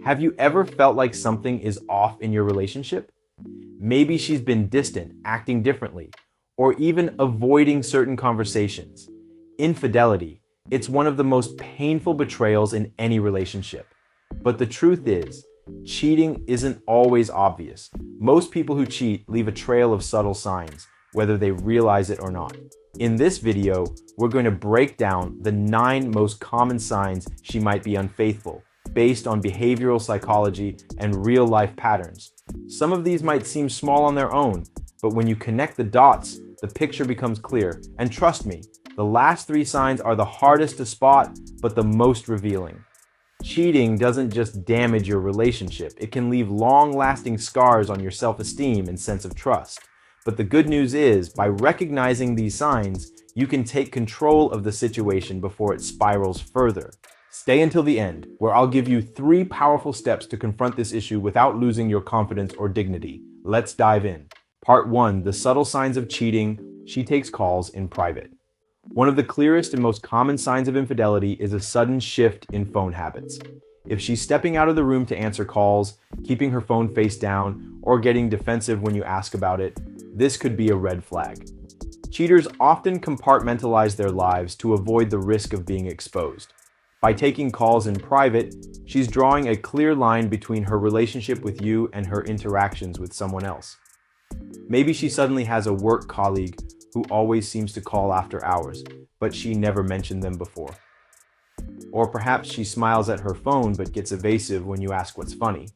Have you ever felt like something is off in your relationship? Maybe she's been distant, acting differently, or even avoiding certain conversations. Infidelity, it's one of the most painful betrayals in any relationship. But the truth is, cheating isn't always obvious. Most people who cheat leave a trail of subtle signs, whether they realize it or not. In this video, we're going to break down the 9 most common signs she might be unfaithful, based on behavioral psychology and real-life patterns. Some of these might seem small on their own, but when you connect the dots, the picture becomes clear. And trust me, the last 3 signs are the hardest to spot, but the most revealing. Cheating doesn't just damage your relationship, it can leave long-lasting scars on your self-esteem and sense of trust. But the good news is, by recognizing these signs, you can take control of the situation before it spirals further. Stay until the end, where I'll give you 3 powerful steps to confront this issue without losing your confidence or dignity. Let's dive in. Part 1. The subtle signs of cheating. She takes calls in private. One of the clearest and most common signs of infidelity is a sudden shift in phone habits. If she's stepping out of the room to answer calls, keeping her phone face down, or getting defensive when you ask about it, this could be a red flag. Cheaters often compartmentalize their lives to avoid the risk of being exposed. By taking calls in private, she's drawing a clear line between her relationship with you and her interactions with someone else. Maybe she suddenly has a work colleague who always seems to call after hours, but she never mentioned them before. Or perhaps she smiles at her phone but gets evasive when you ask what's funny.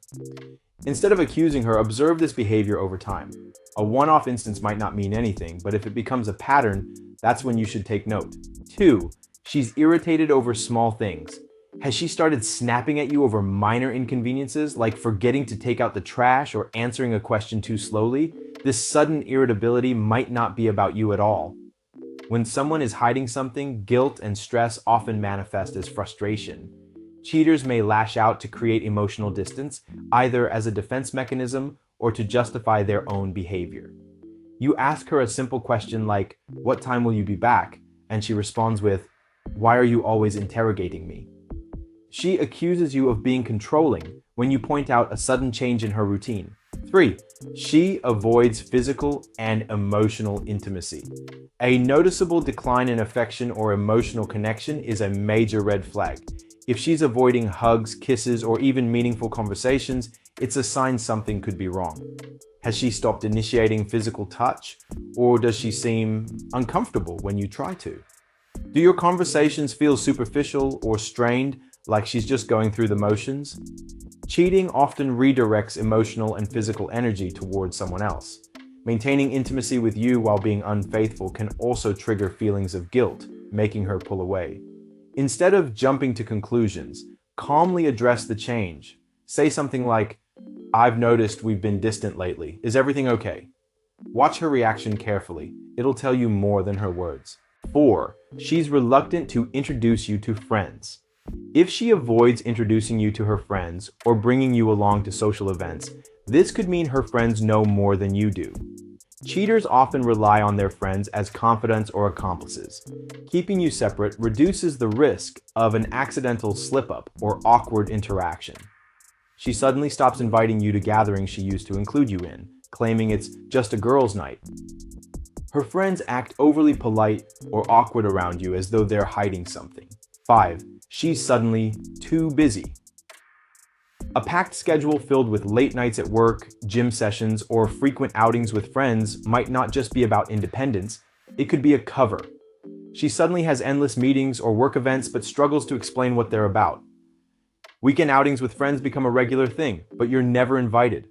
Instead of accusing her, observe this behavior over time. A one-off instance might not mean anything, but if it becomes a pattern, that's when you should take note. 2. She's irritated over small things. Has she started snapping at you over minor inconveniences, like forgetting to take out the trash or answering a question too slowly? This sudden irritability might not be about you at all. When someone is hiding something, guilt and stress often manifest as frustration. Cheaters may lash out to create emotional distance, either as a defense mechanism or to justify their own behavior. You ask her a simple question like, "What time will you be back?" and she responds with, "Why are you always interrogating me?" She accuses you of being controlling when you point out a sudden change in her routine. 3. She avoids physical and emotional intimacy. A noticeable decline in affection or emotional connection is a major red flag. If she's avoiding hugs, kisses, or even meaningful conversations, it's a sign something could be wrong. Has she stopped initiating physical touch, or does she seem uncomfortable when you try to? Do your conversations feel superficial or strained, like she's just going through the motions? Cheating often redirects emotional and physical energy towards someone else. Maintaining intimacy with you while being unfaithful can also trigger feelings of guilt, making her pull away. Instead of jumping to conclusions, calmly address the change. Say something like, "I've noticed we've been distant lately. Is everything okay?" Watch her reaction carefully. It'll tell you more than her words. 4. She's reluctant to introduce you to friends. If she avoids introducing you to her friends or bringing you along to social events, this could mean her friends know more than you do. Cheaters often rely on their friends as confidants or accomplices. Keeping you separate reduces the risk of an accidental slip-up or awkward interaction. She suddenly stops inviting you to gatherings she used to include you in, claiming it's just a girls' night. Her friends act overly polite or awkward around you as though they're hiding something. 5. She's suddenly too busy. A packed schedule filled with late nights at work, gym sessions, or frequent outings with friends might not just be about independence, it could be a cover. She suddenly has endless meetings or work events but struggles to explain what they're about. Weekend outings with friends become a regular thing, but you're never invited.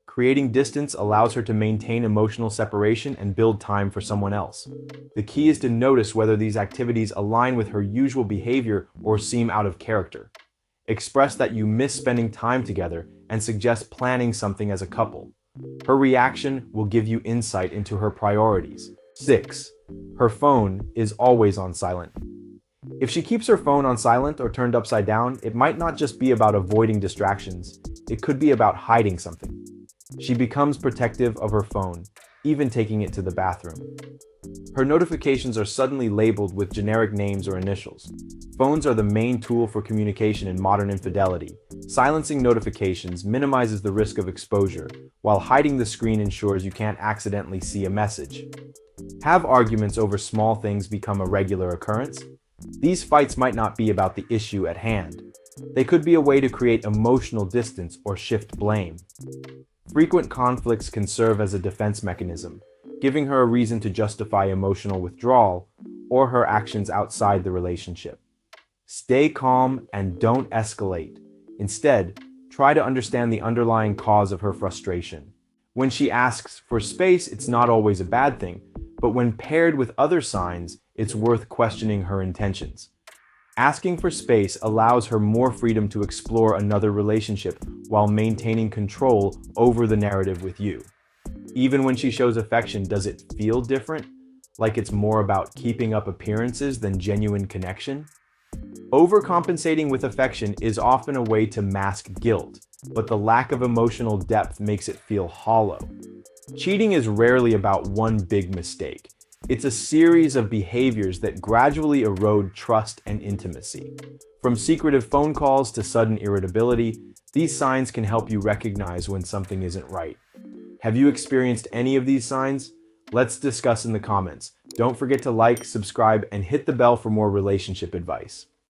Creating distance allows her to maintain emotional separation and build time for someone else. The key is to notice whether these activities align with her usual behavior or seem out of character. Express that you miss spending time together and suggest planning something as a couple. Her reaction will give you insight into her priorities. 6. Her phone is always on silent. If she keeps her phone on silent or turned upside down, it might not just be about avoiding distractions. It could be about hiding something. She becomes protective of her phone, even taking it to the bathroom. Her notifications are suddenly labeled with generic names or initials. Phones are the main tool for communication in modern infidelity, Silencing notifications minimizes the risk of exposure, while hiding the screen ensures you can't accidentally see a message. Have arguments over small things become a regular occurrence? These fights might not be about the issue at hand. They could be a way to create emotional distance or shift blame. Frequent conflicts can serve as a defense mechanism, giving her a reason to justify emotional withdrawal or her actions outside the relationship. Stay calm and don't escalate. Instead, try to understand the underlying cause of her frustration. When she asks for space, it's not always a bad thing, but when paired with other signs, it's worth questioning her intentions. Asking for space allows her more freedom to explore another relationship while maintaining control over the narrative with you. Even when she shows affection, does it feel different? Like it's more about keeping up appearances than genuine connection? Overcompensating with affection is often a way to mask guilt, but the lack of emotional depth makes it feel hollow. Cheating is rarely about one big mistake. It's a series of behaviors that gradually erode trust and intimacy. From secretive phone calls to sudden irritability, these signs can help you recognize when something isn't right. Have you experienced any of these signs? Let's discuss in the comments. Don't forget to like, subscribe, and hit the bell for more relationship advice.